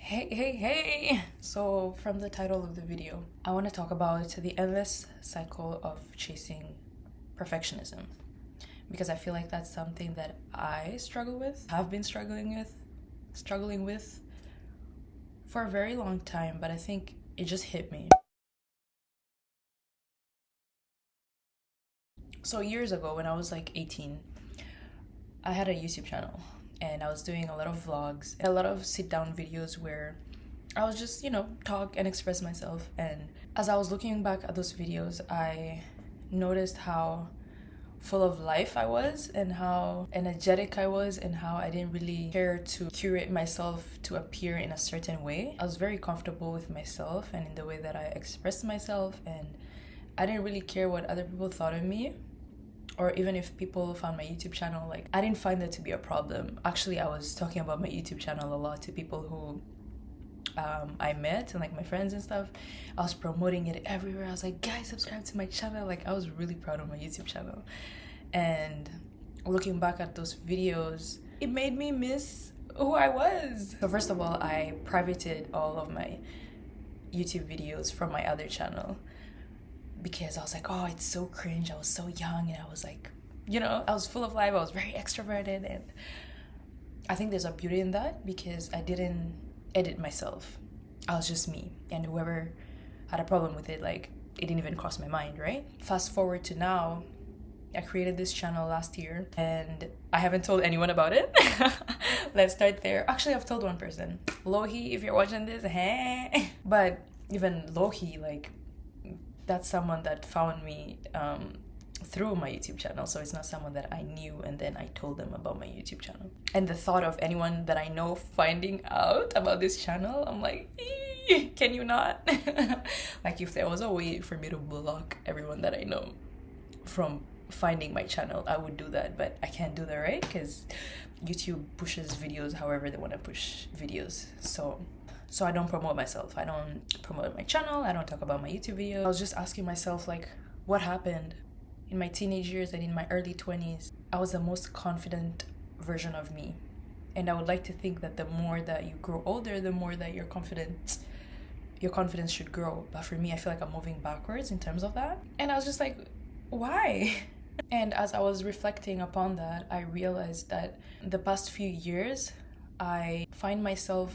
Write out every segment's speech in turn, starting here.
Hey. So, from the title of the video, I want to talk about the endless cycle of chasing perfectionism because I feel like that's something that I struggle with, have been struggling with for a very long time, but I think it just hit me. So, years ago, when I was like 18, I had a YouTube channel and I was doing a lot of vlogs, a lot of sit down videos where I was just, talk and express myself. And as I was looking back at those videos, I noticed how full of life I was and how energetic I was and how I didn't really care to curate myself to appear in a certain way. I was very comfortable with myself and in the way that I expressed myself, and I didn't really care what other people thought of me, or even if people found my YouTube channel. Like, I didn't find that to be a problem. Actually, I was talking about my YouTube channel a lot to people who I met and like my friends and stuff. I was promoting it everywhere. I was like, guys, subscribe to my channel. Like, I was really proud of my YouTube channel. And looking back at those videos, it made me miss who I was. So first of all, I privated all of my YouTube videos from my other channel because I was like, oh, it's so cringe. I was so young and I was like, I was full of life. I was very extroverted, and I think there's a beauty in that because I didn't edit myself. I was just me, and whoever had a problem with it, like, it didn't even cross my mind, right? Fast forward to now, I created this channel last year and I haven't told anyone about it. Let's start there. Actually, I've told one person. Lohi, if you're watching this, hey. But even Lohi, like, that's someone that found me through my YouTube channel, so it's not someone that I knew and then I told them about my YouTube channel. And the thought of anyone that I know finding out about this channel, I'm like, can you not? Like, if there was a way for me to block everyone that I know from finding my channel, I would do that, but I can't do that, right? Because YouTube pushes videos however they want to push videos. So I don't promote myself. I don't promote my channel. I don't talk about my YouTube videos. I was just asking myself, like, what happened? In my teenage years and in my early 20s, I was the most confident version of me. And I would like to think that the more that you grow older, the more that your confidence should grow. But for me, I feel like I'm moving backwards in terms of that. And I was just like, why? And as I was reflecting upon that, I realized that the past few years, I find myself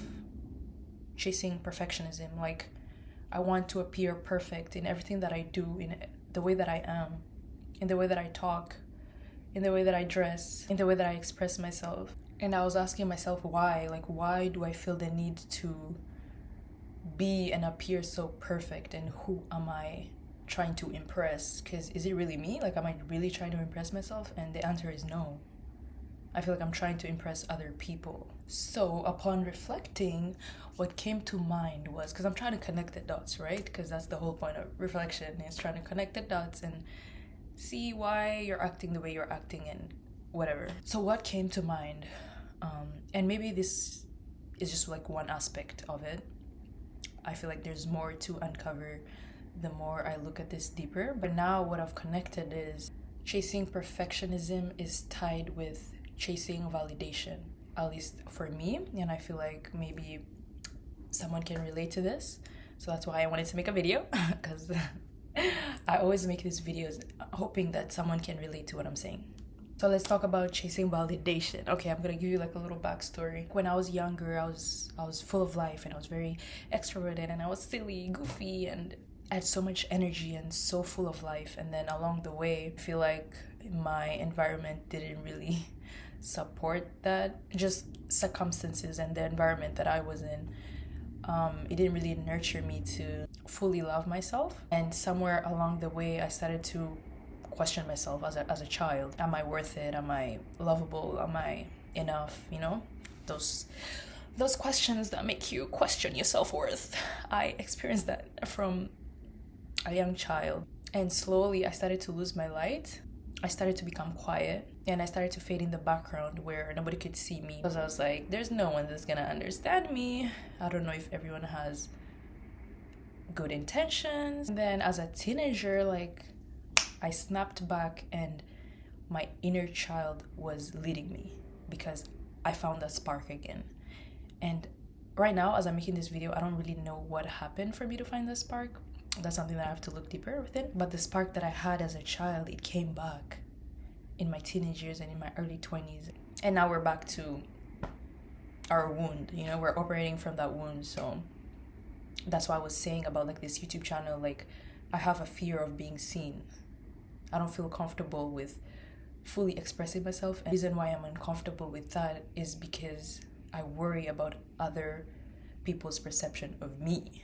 chasing perfectionism. Like, I want to appear perfect in everything that I do, in the way that I am, in the way that I talk, in the way that I dress, in the way that I express myself. And I was asking myself why. Like, why do I feel the need to be and appear so perfect? And who am I trying to impress? Because is it really me? Like, am I really trying to impress myself? And the answer is no. I feel like I'm trying to impress other people. So upon reflecting, what came to mind was, because I'm trying to connect the dots, right? Because that's the whole point of reflection, is trying to connect the dots and see why you're acting the way you're acting and whatever. So what came to mind, and maybe this is just like one aspect of it. I feel like there's more to uncover the more I look at this deeper. But now what I've connected is chasing perfectionism is tied with chasing validation, at least for me. And I feel like maybe someone can relate to this. So that's why I wanted to make a video, because I always make these videos hoping that someone can relate to what I'm saying. So let's talk about chasing validation. Okay, I'm gonna give you like a little backstory. When I was younger, I was full of life and I was very extroverted and I was silly, goofy, and I had so much energy and so full of life. And then along the way, I feel like my environment didn't really support that. Just circumstances and the environment that I was in, it didn't really nurture me to fully love myself. And somewhere along the way, I started to question myself as a child. Am I worth it? Am I lovable? Am I enough? Those questions that make you question your self-worth. I experienced that from a young child. And slowly I started to lose my light. I started to become quiet and I started to fade in the background where nobody could see me, because I was like, there's no one that's gonna understand me. I don't know if everyone has good intentions. And then as a teenager, like, I snapped back and my inner child was leading me because I found that spark again. And right now, as I'm making this video, I don't really know what happened for me to find the spark. That's something that I have to look deeper within. But the spark that I had as a child, it came back in my teenage years and in my early 20s. And now we're back to our wound, you know, we're operating from that wound. So that's why I was saying about like this YouTube channel, like I have a fear of being seen. I don't feel comfortable with fully expressing myself. And the reason why I'm uncomfortable with that is because I worry about other people's perception of me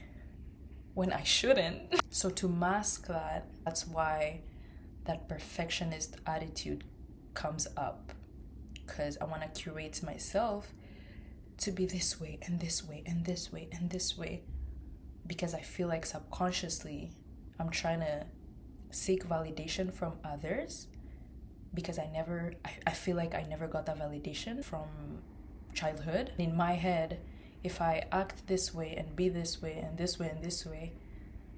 when I shouldn't. So to mask that, that's why that perfectionist attitude comes up, because I want to curate myself to be this way and this way and this way and this way, because I feel like subconsciously I'm trying to seek validation from others, because I feel like I never got that validation from childhood. In my head, if I act this way and be this way and this way and this way,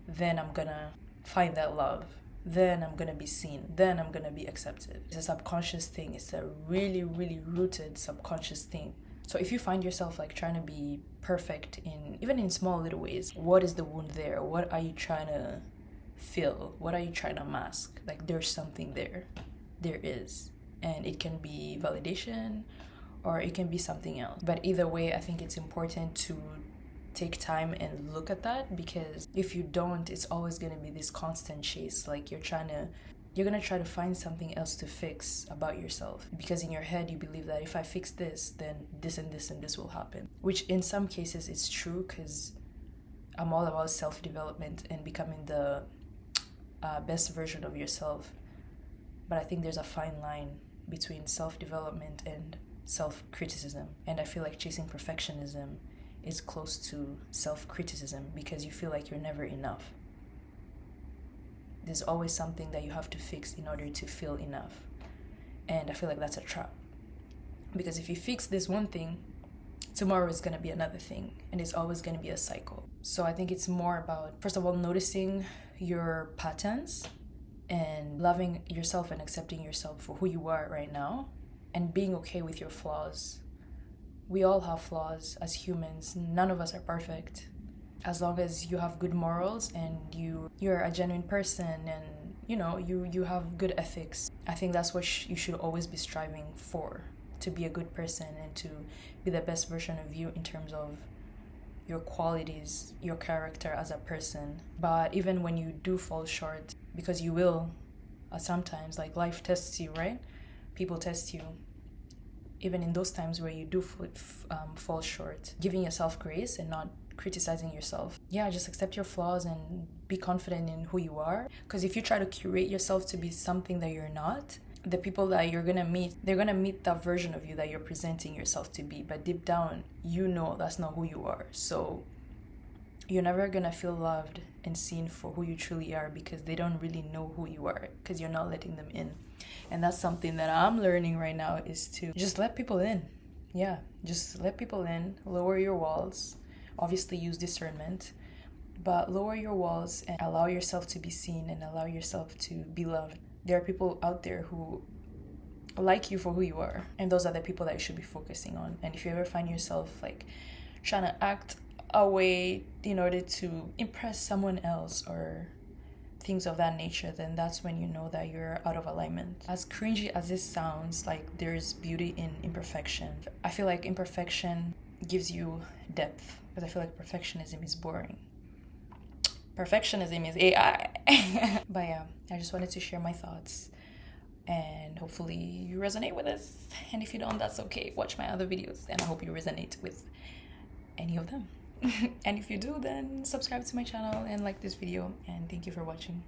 then I'm gonna find that love, then I'm gonna be seen, then I'm gonna be accepted. It's a subconscious thing. It's a really, really rooted subconscious thing. So if you find yourself like trying to be perfect in even in small little ways, what is the wound there? What are you trying to fill? What are you trying to mask? Like there's something there. There is. And it can be validation or it can be something else. But either way, I think it's important to take time and look at that, because if you don't, it's always going to be this constant chase. Like you're going to try to find something else to fix about yourself, because in your head you believe that if I fix this, then this and this and this will happen, which in some cases it's true, because I'm all about self-development and becoming the best version of yourself. But I think there's a fine line between self-development and self-criticism, and I feel like chasing perfectionism is close to self-criticism, because you feel like you're never enough. There's always something that you have to fix in order to feel enough. And I feel like that's a trap. Because if you fix this one thing, tomorrow is going to be another thing. And it's always going to be a cycle. So I think it's more about, first of all, noticing your patterns and loving yourself and accepting yourself for who you are right now, and being okay with your flaws. We all have flaws as humans. None of us are perfect. As long as you have good morals and you're a genuine person and you have good ethics, I think that's what you should always be striving for, to be a good person and to be the best version of you in terms of your qualities, your character as a person. But even when you do fall short, because you will sometimes, like life tests you, right? People test you. Even in those times where you do fall short, giving yourself grace and not criticizing yourself. Yeah, just accept your flaws and be confident in who you are. Because if you try to curate yourself to be something that you're not, the people that you're gonna meet, they're gonna meet that version of you that you're presenting yourself to be. But deep down, you know that's not who you are. So you're never gonna feel loved and seen for who you truly are, because they don't really know who you are, because you're not letting them in. And that's something that I'm learning right now, is to just let people in. Yeah, just let people in, lower your walls. Obviously use discernment, but lower your walls and allow yourself to be seen and allow yourself to be loved. There are people out there who like you for who you are, and those are the people that you should be focusing on. And if you ever find yourself like trying to act a way in order to impress someone else or things of that nature, then that's when you know that you're out of alignment. As cringy as this sounds, like there's beauty in imperfection. I feel like imperfection gives you depth, because I feel like perfectionism is boring. Perfectionism is AI. But yeah, I just wanted to share my thoughts, and hopefully you resonate with this. And if you don't, that's okay. Watch my other videos and I hope you resonate with any of them. And if you do, then subscribe to my channel and like this video, and thank you for watching.